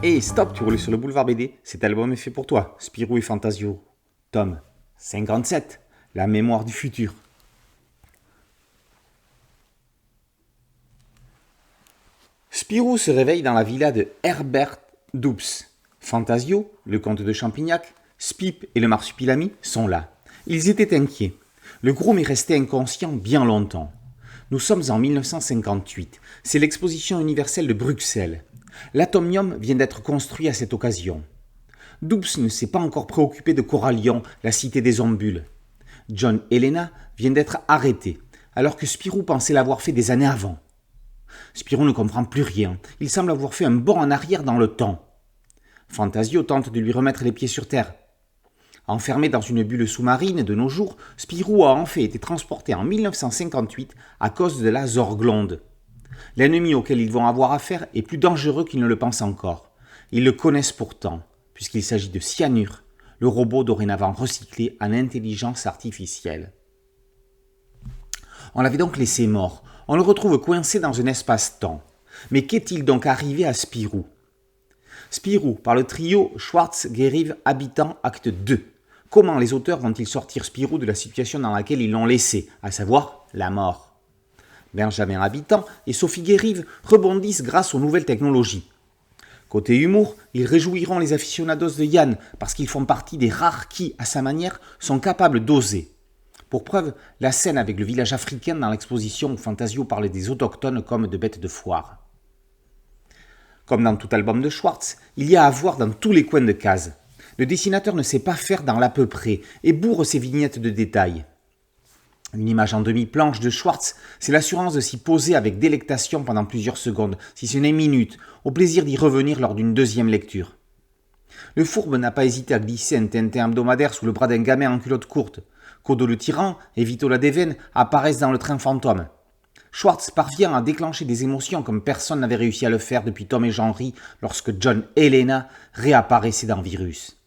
Et stop, tu roules sur le boulevard BD, cet album est fait pour toi. Spirou et Fantasio, tome 57, la mémoire du futur. Spirou se réveille dans la villa de Herbert Dubs. Fantasio, le comte de Champignac, Spip et le marsupilami sont là. Ils étaient inquiets. Le groom est resté inconscient bien longtemps. Nous sommes en 1958. C'est l'exposition universelle de Bruxelles. L'atomium vient d'être construit à cette occasion. Dubs ne s'est pas encore préoccupé de Corallion, la cité des ombules. John Helena vient d'être arrêté, alors que Spirou pensait l'avoir fait des années avant. Spirou ne comprend plus rien. Il semble avoir fait un bond en arrière dans le temps. Fantasio tente de lui remettre les pieds sur terre. Enfermé dans une bulle sous-marine de nos jours, Spirou a en fait été transporté en 1958 à cause de la Zorglonde. L'ennemi auquel ils vont avoir affaire est plus dangereux qu'ils ne le pensent encore. Ils le connaissent pourtant, puisqu'il s'agit de Cyanure, le robot dorénavant recyclé en intelligence artificielle. On l'avait donc laissé mort. On le retrouve coincé dans un espace-temps. Mais qu'est-il donc arrivé à Spirou ? Spirou, par le trio Schwartz-Guérive-Habitant, acte 2. Comment les auteurs vont-ils sortir Spirou de la situation dans laquelle ils l'ont laissé, à savoir la mort ? Benjamin Habitant et Sophie Guérive rebondissent grâce aux nouvelles technologies. Côté humour, ils réjouiront les aficionados de Yann parce qu'ils font partie des rares qui, à sa manière, sont capables d'oser. Pour preuve, la scène avec le village africain dans l'exposition où Fantasio parle des autochtones comme de bêtes de foire. Comme dans tout album de Schwartz, il y a à voir dans tous les coins de case. Le dessinateur ne sait pas faire dans l'à peu près et bourre ses vignettes de détails. Une image en demi-planche de Schwartz, c'est l'assurance de s'y poser avec délectation pendant plusieurs secondes, si ce n'est minutes, au plaisir d'y revenir lors d'une deuxième lecture. Le fourbe n'a pas hésité à glisser un Tintin hebdomadaire sous le bras d'un gamin en culotte courte. Kodo le tyran et Vito la Déveine apparaissent dans le train fantôme. Schwartz parvient à déclencher des émotions comme personne n'avait réussi à le faire depuis Tom et Jean-Ry lorsque John Helena réapparaissait dans Virus.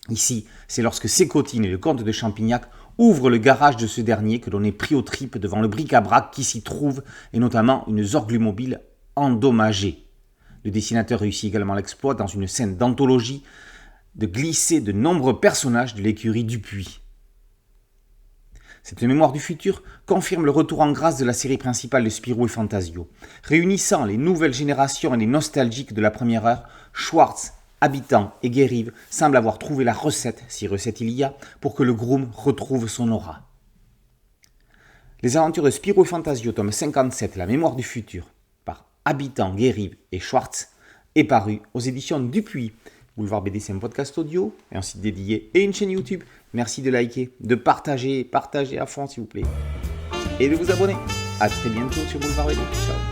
Ici, c'est lorsque Sécotine et le comte de Champignac ouvrent le garage de ce dernier que l'on est pris aux tripes devant le bric-à-brac qui s'y trouve et notamment une Zorglumobile endommagée. Le dessinateur réussit également l'exploit dans une scène d'anthologie de glisser de nombreux personnages de l'écurie Dupuis. Cette mémoire du futur confirme le retour en grâce de la série principale de Spirou et Fantasio. Réunissant les nouvelles générations et les nostalgiques de la première heure, Schwartz, Habitant et Guérive semblent avoir trouvé la recette, si recette il y a, pour que le groom retrouve son aura. Les aventures de Spirou et Fantasio, tome 57, la mémoire du futur, par Habitant, Guérive et Schwartz, est paru aux éditions Dupuis. Boulevard BD, c'est un podcast audio, un site dédié et une chaîne YouTube. Merci de liker, de partager à fond s'il vous plaît. Et de vous abonner. A très bientôt sur Boulevard BD. Ciao.